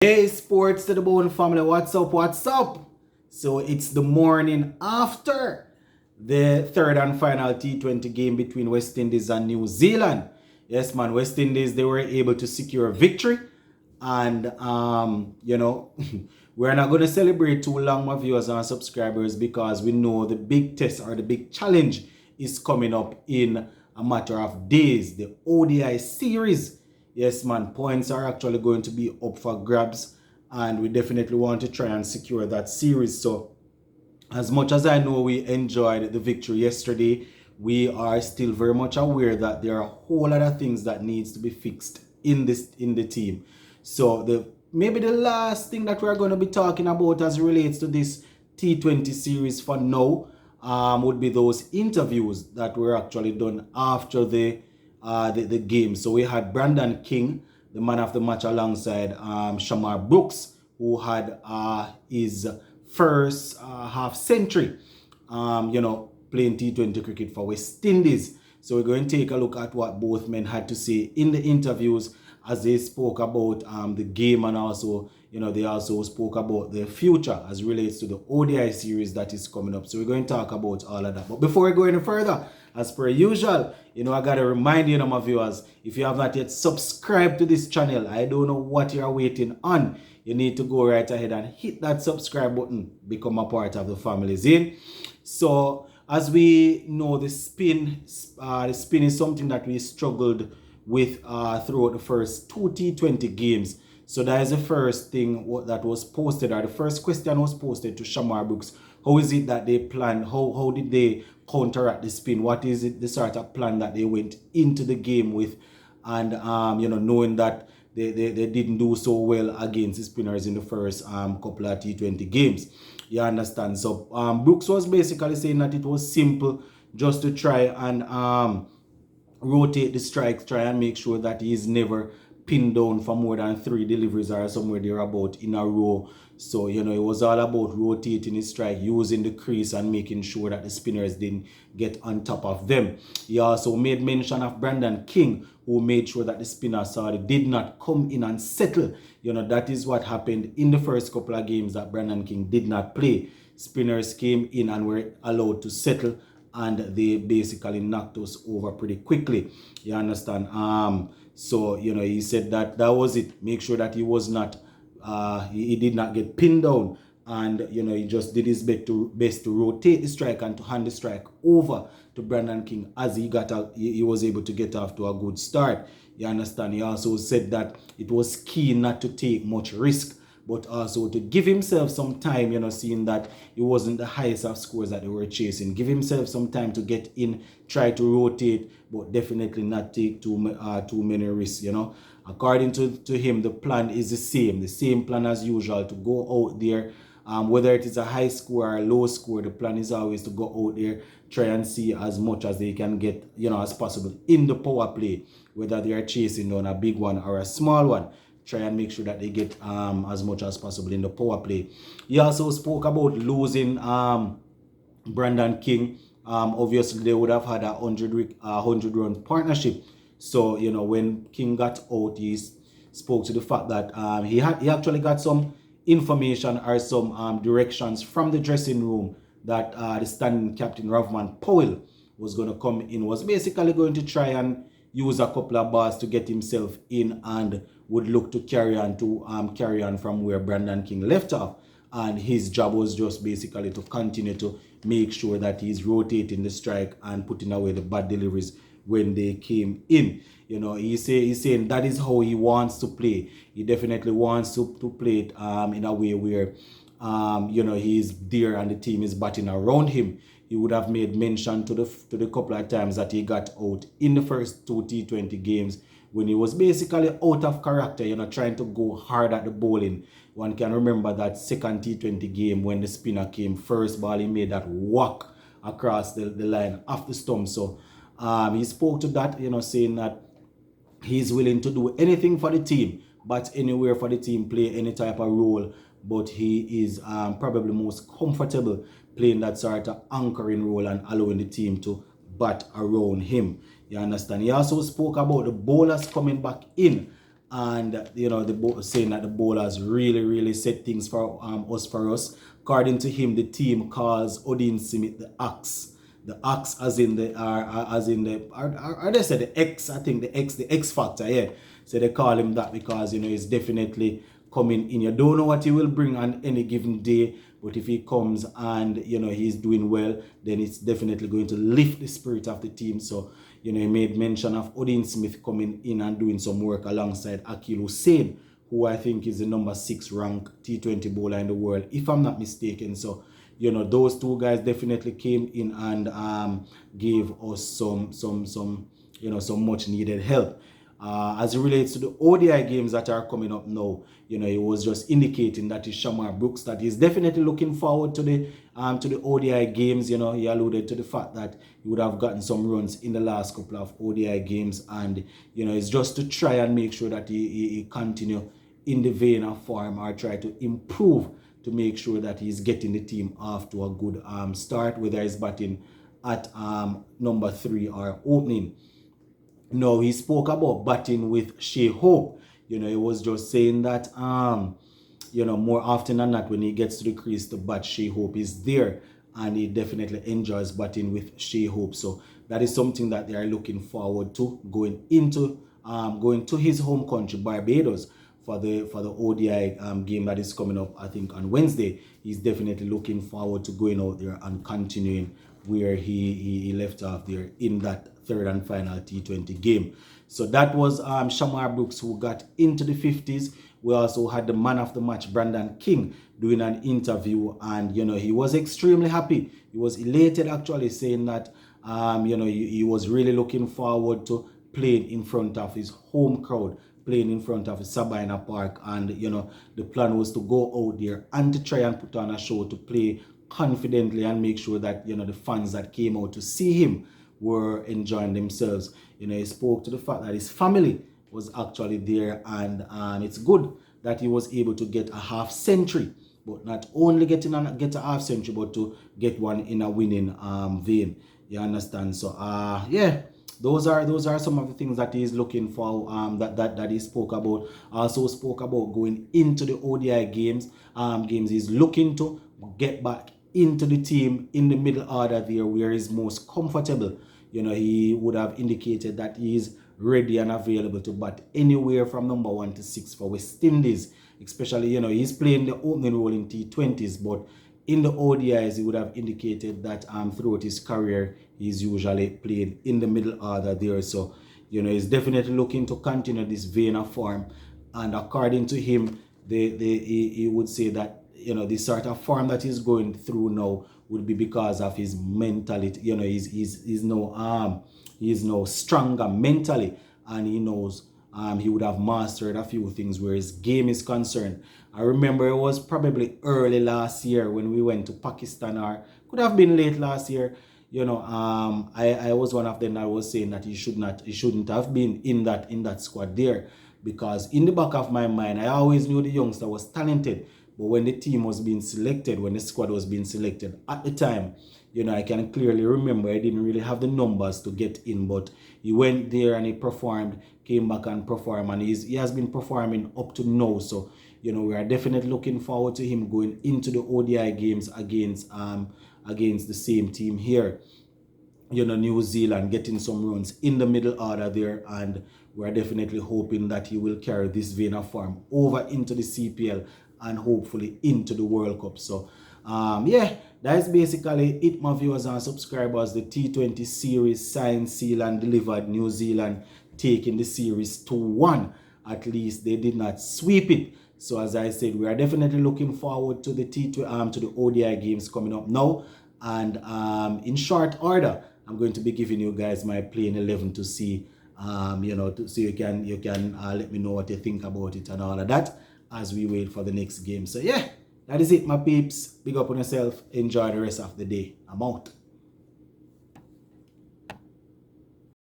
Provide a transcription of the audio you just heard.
Hey, sports to the bone family, what's up? What's up? So it's the morning after the third and final T20 game between West Indies and New Zealand. Yes, man, West Indies, they were able to secure a victory. And, we're not going to celebrate too long, my viewers and subscribers, because we know the big test or the big challenge is coming up in a matter of days. The ODI series. Yes, man, points are actually going to be up for grabs, and we definitely want to try and secure that series. So, as much as I know we enjoyed the victory yesterday, we are still very much aware that there are a whole lot of things that needs to be fixed in the team. So, maybe the last thing that we're going to be talking about as relates to this T20 series for now would be those interviews that were actually done after the game. So we had Marlon King, the man of the match, alongside Shamar Brooks, who had his first half century, playing T20 cricket for West Indies. So we're going to take a look at what both men had to say in the interviews as they spoke about the game, and also, they also spoke about the future as relates to the ODI series that is coming up. So we're going to talk about all of that. But before we go any further, as per usual, I got to remind you, my viewers, if you have not yet subscribed to this channel, I don't know what you're waiting on. You need to go right ahead and hit that subscribe button, become a part of the family, Zine. So, as we know, the spin is something that we struggled with throughout the first two T20 games. So that is the first thing that was posted, or the first question was posted to Shamar Brooks. How is it that they planned? How did they counteract the spin? What is it, the sort of plan that they went into the game with? And, knowing that they didn't do so well against the spinners in the first couple of T20 games. You understand? So Brooks was basically saying that it was simple just to try and rotate the strikes, try and make sure that he's never pinned down for more than 3 deliveries or somewhere thereabout in a row. So, it was all about rotating his strike, using the crease and making sure that the spinners didn't get on top of them. He also made mention of Marlon King, who made sure that the spinner did not come in and settle. That is what happened in the first couple of games that Marlon King did not play. Spinners came in and were allowed to settle, and they basically knocked us over pretty quickly. You understand? So, he said that was it. Make sure that he was not, he did not get pinned down. And, he just did his best to rotate the strike and to hand the strike over to Marlon King as he was able to get off to a good start. You understand? He also said that it was key not to take much risk, but also to give himself some time, seeing that it wasn't the highest of scores that they were chasing. Give himself some time to get in, try to rotate, but definitely not take too many risks, According to him, the plan is the same plan as usual, to go out there. Whether it is a high score or a low score, the plan is always to go out there, try and see as much as they can get, as possible in the power play, whether they are chasing down a big one or a small one. Try and make sure that they get as much as possible in the power play. He also spoke about losing Marlon King. Obviously, they would have had a 100-run partnership. So, when King got out, he spoke to the fact that he actually got some information or some directions from the dressing room that the standing captain Ravman Powell was going to come in, was basically going to try and use a couple of balls to get himself in, and would look to carry on from where Marlon King left off. And his job was just basically to continue to make sure that he's rotating the strike and putting away the bad deliveries when they came in. He's saying that is how he wants to play. He definitely wants to play it in a way where he's there and the team is batting around him. He would have made mention to the couple of times that he got out in the first two T20 games when he was basically out of character, trying to go hard at the bowling. One can remember that second T20 game when the spinner came first ball, he made that whack across the line off the stump. So he spoke to that, saying that he's willing to do anything for the team, but anywhere for the team, play any type of role. But he is probably most comfortable playing that sort of anchoring role and allowing the team to bat around him. You understand? He also spoke about the bowlers coming back in and saying that the bowlers really set things for us. According to him, the team calls Odin Smith the Axe. The Axe, as in the are they say the X? I think the X factor. Yeah, so they call him that because he's definitely coming in. You don't know what he will bring on any given day, but if he comes and he's doing well, then it's definitely going to lift the spirit of the team. So he made mention of Odin Smith coming in and doing some work alongside Akil Hussain, who I think is the number 6 ranked T20 bowler in the world, if I'm not mistaken. So those two guys definitely came in and gave us some much needed help. As it relates to the ODI games that are coming up now, he was just indicating that is Shamar Brooks that he's definitely looking forward to the ODI games. He alluded to the fact that he would have gotten some runs in the last couple of ODI games, and it's just to try and make sure that he continue in the vein of form, or try to improve to make sure that he's getting the team off to a good start, whether he's batting at number 3 or opening. No, he spoke about batting with Shea Hope. He was just saying that, more often than not, when he gets to the crease to bat, Shea Hope is there, and he definitely enjoys batting with Shea Hope. So that is something that they are looking forward to going to his home country, Barbados, for the ODI game that is coming up, I think, on Wednesday. He's definitely looking forward to going out there and continuing where he left off there in that third and final T20 game. So that was Shamar Brooks, who got into the 50s. We also had the man of the match, Marlon King, doing an interview, and he was extremely happy. He was elated, actually, saying that he was really looking forward to playing in front of his home crowd, playing in front of Sabina Park, and the plan was to go out there and to try and put on a show, to play confidently and make sure that the fans that came out to see him were enjoying themselves. He spoke to the fact that his family was actually there, and it's good that he was able to get a half century, but not only get a half century, but to get one in a winning vein. You understand? So yeah, those are some of the things that he's looking for, that he spoke about. Also spoke about going into the ODI games. He's looking to get back into the team in the middle order there, where he's most comfortable. He would have indicated that he's ready and available to bat anywhere from number 1 to 6 for West Indies. Especially, he's playing the opening role in T20s, but in the ODIs, he would have indicated that throughout his career, he's usually playing in the middle order there. So, he's definitely looking to continue this vein of form. And according to him, he would say that the sort of form that he's going through now would be because of his mentality. He's now stronger mentally, and he knows he would have mastered a few things where his game is concerned. I remember it was probably early last year when we went to Pakistan, or could have been late last year. I was one of them that was saying that he shouldn't have been in that squad there, because in the back of my mind, I always knew the youngster was talented. But when the team was being selected, when the squad was being selected at the time, I can clearly remember I didn't really have the numbers to get in, but he went there and he performed, came back and performed, and he has been performing up to now. So, we are definitely looking forward to him going into the ODI games against the same team here. New Zealand, getting some runs in the middle order there, and we're definitely hoping that he will carry this vein of form over into the CPL and hopefully into the World Cup. So yeah, that is basically it, my viewers and subscribers. The T20 series signed, sealed and delivered. New Zealand taking the series 2-1. At least they did not sweep it. So as I said, we are definitely looking forward to the to the ODI games coming up now. And in short order, I'm going to be giving you guys my playing 11 to see, so you can let me know what you think about it and all of that as we wait for the next game. So yeah, that is it, my peeps. Big up on yourself. Enjoy the rest of the day. I'm out.